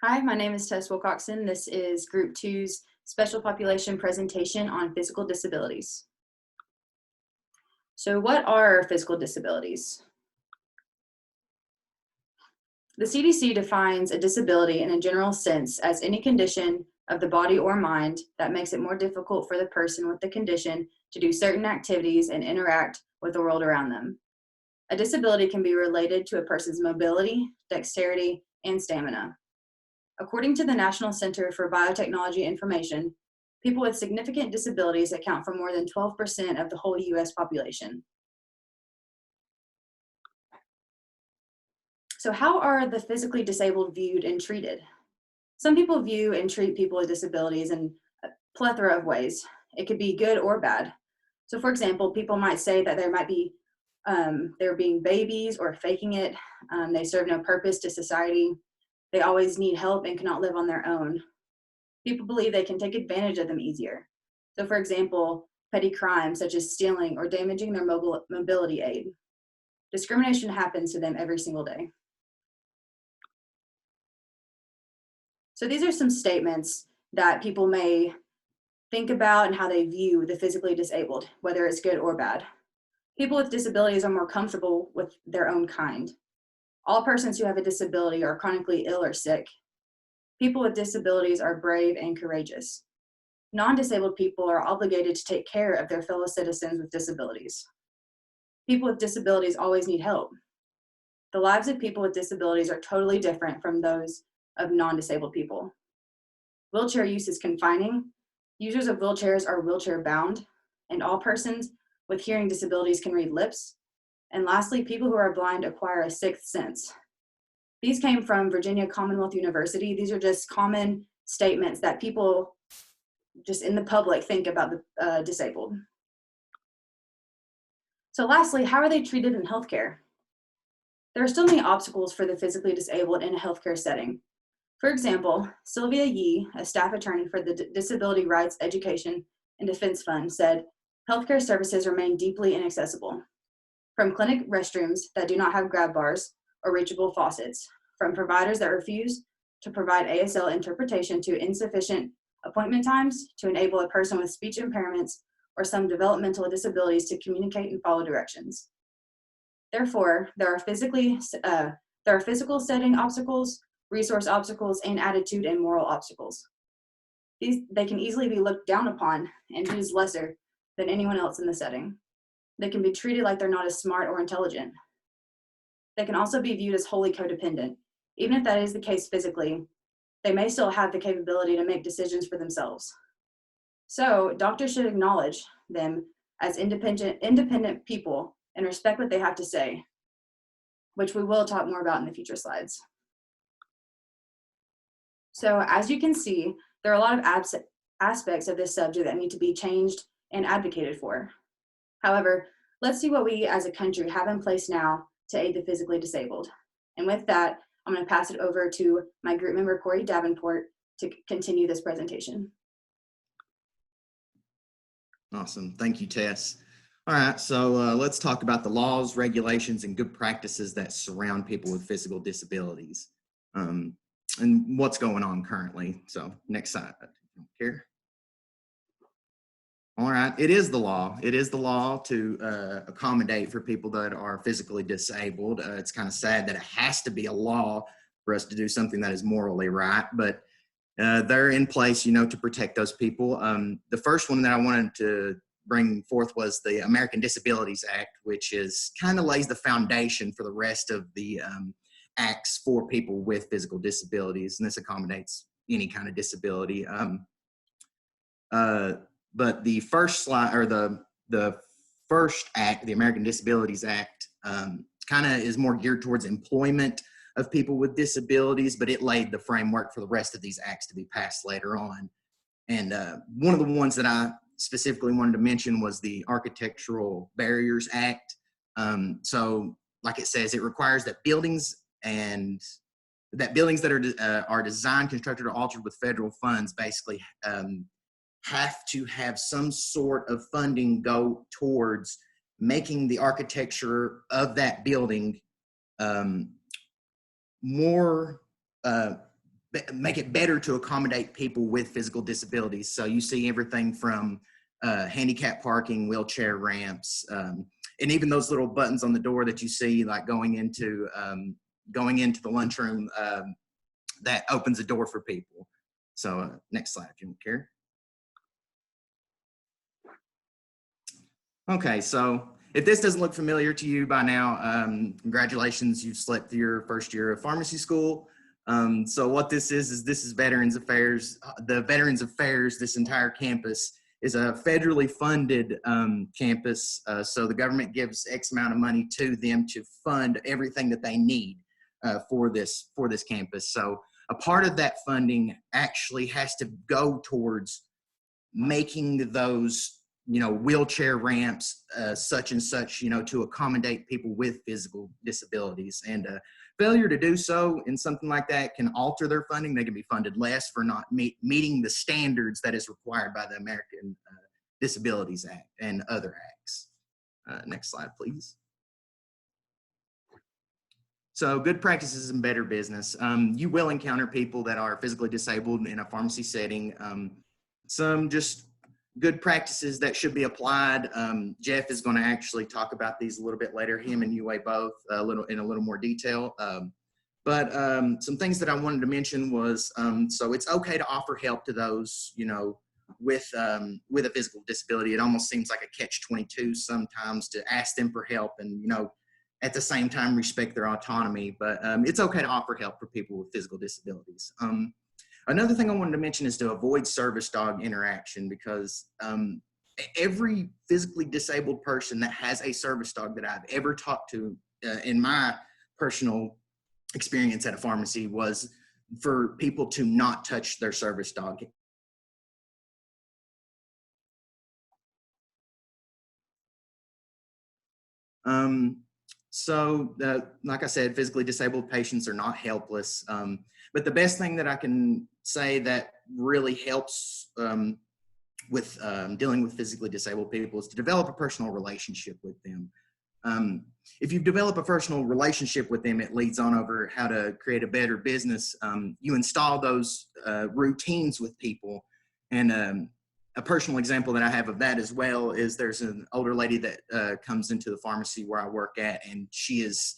Hi, my name is Tess Wilcoxon. This is Group 2's special population presentation on physical disabilities. So what are physical disabilities? The CDC defines a disability in a general sense as any condition of the body or mind that makes it more difficult for the person with the condition to do certain activities and interact with the world around them. A disability can be related to a person's mobility, dexterity, and stamina. According to the National Center for Biotechnology Information, people with significant disabilities account for more than 12% of the whole US population. So how are the physically disabled viewed and treated? Some people view and treat people with disabilities in a plethora of ways. It could be good or bad. So for example, people might say that they're being babies or faking it. They serve no purpose to society. They always need help and cannot live on their own. People believe they can take advantage of them easier. So for example, petty crimes such as stealing or damaging their mobility aid. Discrimination happens to them every single day. So these are some statements that people may think about and how they view the physically disabled, whether it's good or bad. People with disabilities are more comfortable with their own kind. All persons who have a disability are chronically ill or sick. People with disabilities are brave and courageous. Non-disabled people are obligated to take care of their fellow citizens with disabilities. People with disabilities always need help. The lives of people with disabilities are totally different from those of non-disabled people. Wheelchair use is confining. Users of wheelchairs are wheelchair bound, and all persons with hearing disabilities can read lips. And lastly, people who are blind acquire a sixth sense. These came from Virginia Commonwealth University. These are just common statements that people just in the public think about the disabled. So lastly, how are they treated in healthcare? There are still many obstacles for the physically disabled in a healthcare setting. For example, Sylvia Yee, a staff attorney for the Disability Rights Education and Defense Fund, said, healthcare services remain deeply inaccessible. From clinic restrooms that do not have grab bars or reachable faucets, from providers that refuse to provide ASL interpretation to insufficient appointment times to enable a person with speech impairments or some developmental disabilities to communicate and follow directions. Therefore, there are physical setting obstacles, resource obstacles, and attitude and moral obstacles. They can easily be looked down upon and viewed as lesser than anyone else in the setting. They can be treated like they're not as smart or intelligent. They can also be viewed as wholly codependent. Even if that is the case physically, they may still have the capability to make decisions for themselves. So doctors should acknowledge them as independent people and respect what they have to say, which we will talk more about in the future slides. So as you can see, there are a lot of aspects of this subject that need to be changed and advocated for. However, let's see what we as a country have in place now to aid the physically disabled. And with that, I'm going to pass it over to my group member, Corey Davenport, to continue this presentation. Awesome. Thank you, Tess. All right, so let's talk about the laws, regulations, and good practices that surround people with physical disabilities and what's going on currently. So next slide here. All right, it is the law. It is the law to accommodate for people that are physically disabled. It's kind of sad that it has to be a law for us to do something that is morally right, but they're in place, you know, to protect those people. The first one that I wanted to bring forth was the American Disabilities Act, which is kind of lays the foundation for the rest of the acts for people with physical disabilities, and this accommodates any kind of disability. But the first slide, or the first act, the American Disabilities Act, kind of is more geared towards employment of people with disabilities, but it laid the framework for the rest of these acts to be passed later on. And one of the ones that I specifically wanted to mention was the Architectural Barriers Act. So like it says, it requires that buildings that are designed, constructed, or altered with federal funds basically have to have some sort of funding go towards making the architecture of that building more make it better to accommodate people with physical disabilities. So you see everything from handicap parking, wheelchair ramps, and even those little buttons on the door that you see, like going into the lunchroom, that opens a door for people. So next slide, if you don't care. Okay, so if this doesn't look familiar to you by now, congratulations, you've slept through your first year of pharmacy school. So what this is this is Veterans Affairs. The Veterans Affairs, this entire campus, is a federally funded campus. So the government gives X amount of money to them to fund everything that they need for this campus. So a part of that funding actually has to go towards making those, wheelchair ramps, such and such, to accommodate people with physical disabilities. And failure to do so in something like that can alter their funding. They can be funded less for not meeting the standards that is required by the American Disabilities Act and other acts. Next slide, please. So good practices and better business. You will encounter people that are physically disabled in a pharmacy setting. Some just good practices that should be applied. Jeff is going to actually talk about these a little bit later, him and Yue both, in a little more detail. But some things that I wanted to mention was, so it's okay to offer help to those, with a physical disability. It almost seems like a catch-22 sometimes to ask them for help and, at the same time respect their autonomy. But it's okay to offer help for people with physical disabilities. Another thing I wanted to mention is to avoid service dog interaction, because every physically disabled person that has a service dog that I've ever talked to in my personal experience at a pharmacy was for people to not touch their service dog. Like I said, physically disabled patients are not helpless. But the best thing that I can say that really helps with dealing with physically disabled people is to develop a personal relationship with them. If you develop a personal relationship with them, it leads on over how to create a better business. You install those routines with people. And a personal example that I have of that as well is there's an older lady that comes into the pharmacy where I work at, and she is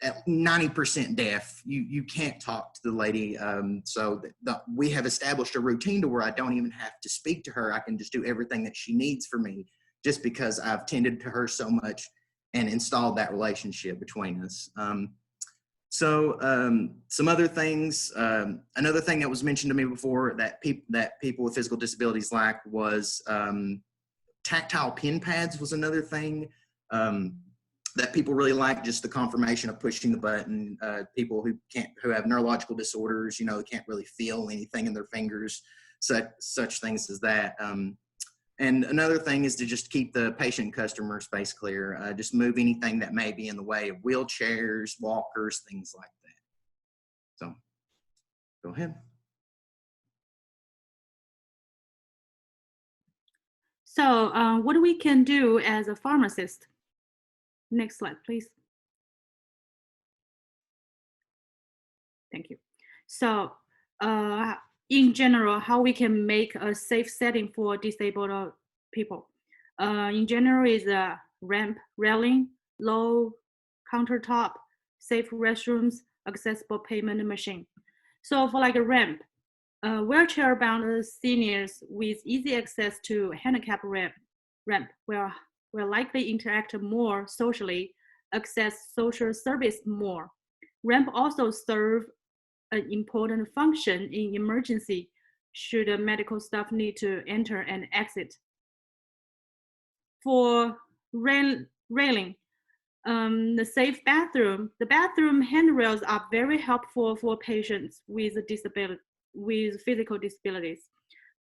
at 90% deaf. You can't talk to the lady. So we have established a routine to where I don't even have to speak to her. I can just do everything that she needs for me, just because I've tended to her so much and installed that relationship between us. Some other things, another thing that was mentioned to me before that people with physical disabilities lack was tactile pin pads was another thing. That people really like, just the confirmation of pushing the button. People who have neurological disorders, can't really feel anything in their fingers, such things as that. And another thing is to just keep the patient customer space clear. Just move anything that may be in the way of wheelchairs, walkers, things like that. So go ahead. So what we can do as a pharmacist. Next slide, please. Thank you. So in general, how we can make a safe setting for disabled people. In general is a ramp, railing, low countertop, safe restrooms, accessible payment machine. So for like a ramp, wheelchair-bound seniors with easy access to handicap ramp will likely interact more socially, access social service more. Ramp also serve an important function in emergency should a medical staff need to enter and exit. For railing, the safe bathroom, the bathroom handrails are very helpful for patients with physical disabilities.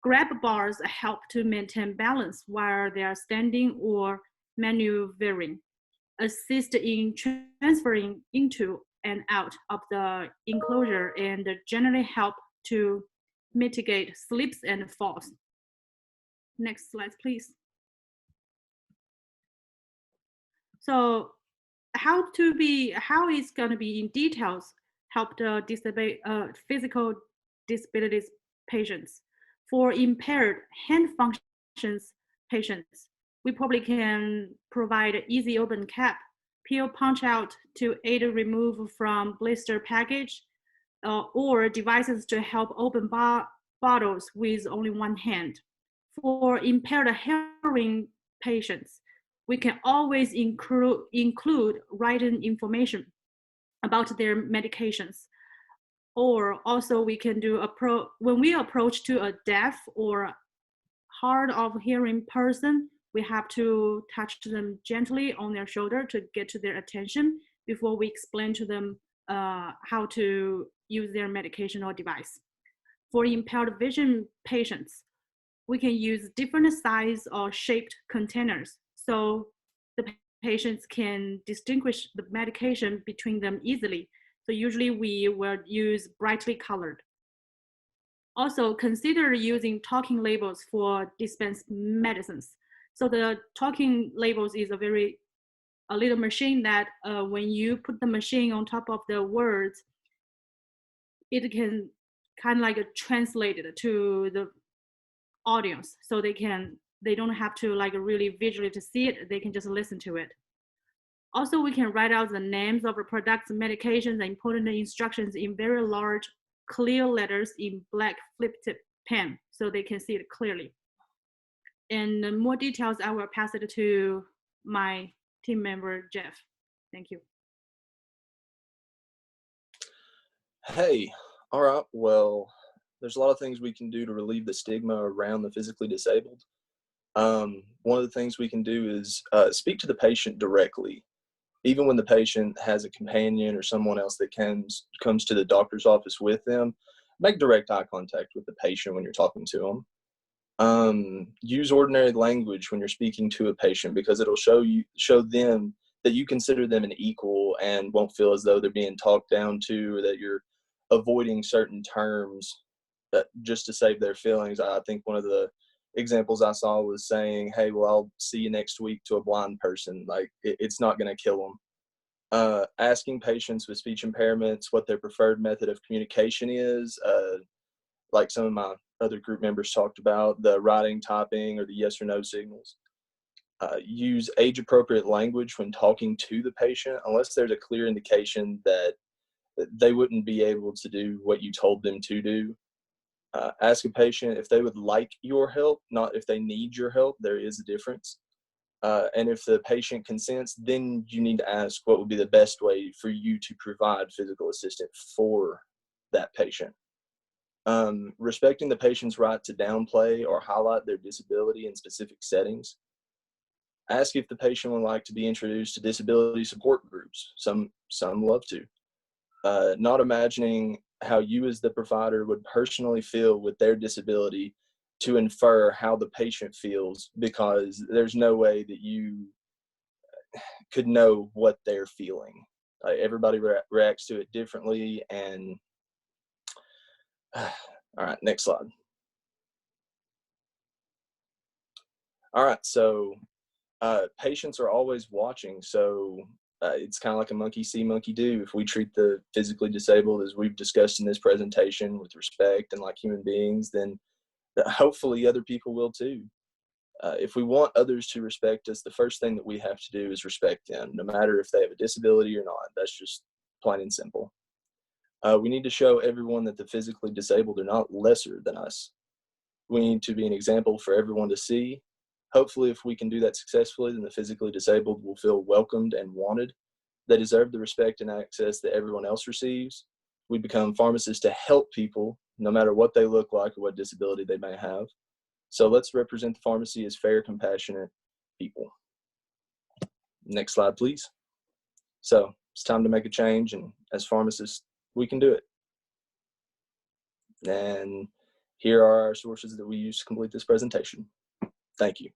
Grab bars help to maintain balance while they are standing or maneuvering, assist in transferring into and out of the enclosure, and generally help to mitigate slips and falls. Next slide, please. So how it's going to be in details help the physical disabilities patients. For impaired hand functions patients, we probably can provide easy open cap, peel punch out to aid remove from blister package, or devices to help open bottles with only one hand. For impaired hearing patients, we can always include written information about their medications. Or also we can do when we approach to a deaf or hard of hearing person, we have to touch them gently on their shoulder to get to their attention before we explain to them how to use their medication or device. For impaired vision patients, we can use different size or shaped containers so the patients can distinguish the medication between them easily. So usually we will use brightly colored. Also consider using talking labels for dispensed medicines. So the talking labels is a little machine that when you put the machine on top of the words, it can kind of like translate it to the audience, so they don't have to like really visually to see it, they can just listen to it. Also, we can write out the names of the products, medications, and important instructions in very large, clear letters in black flip tip pen, so they can see it clearly. And more details, I will pass it to my team member, Jeff. Thank you. Hey, all right, well, there's a lot of things we can do to relieve the stigma around the physically disabled. One of the things we can do is speak to the patient directly. Even when the patient has a companion or someone else that comes to the doctor's office with them, make direct eye contact with the patient when you're talking to them. Use ordinary language when you're speaking to a patient, because it'll show them that you consider them an equal and won't feel as though they're being talked down to, or that you're avoiding certain terms just to save their feelings. I think one of the examples I saw was saying, hey, well, I'll see you next week to a blind person. Like, it's not going to kill them. Asking patients with speech impairments what their preferred method of communication is, like some of my other group members talked about, the writing, typing, or the yes or no signals. Use age-appropriate language when talking to the patient, unless there's a clear indication that they wouldn't be able to do what you told them to do. Ask a patient if they would like your help, not if they need your help. There is a difference. And if the patient consents, then you need to ask what would be the best way for you to provide physical assistance for that patient. Respecting the patient's right to downplay or highlight their disability in specific settings. Ask if the patient would like to be introduced to disability support groups. Some love to. Not imagining how you as the provider would personally feel with their disability to infer how the patient feels, because there's no way that you could know what they're feeling. Everybody reacts to it differently. And all right, next slide. All right, so patients are always watching, so it's kind of like a monkey see, monkey do. If we treat the physically disabled, as we've discussed in this presentation, with respect and like human beings, then hopefully other people will too. If we want others to respect us, the first thing that we have to do is respect them, no matter if they have a disability or not. That's just plain and simple. We need to show everyone that the physically disabled are not lesser than us. We need to be an example for everyone to see. Hopefully, if we can do that successfully, then the physically disabled will feel welcomed and wanted. They deserve the respect and access that everyone else receives. We become pharmacists to help people, no matter what they look like or what disability they may have. So let's represent the pharmacy as fair, compassionate people. Next slide, please. So it's time to make a change, and as pharmacists, we can do it. And here are our sources that we use to complete this presentation. Thank you.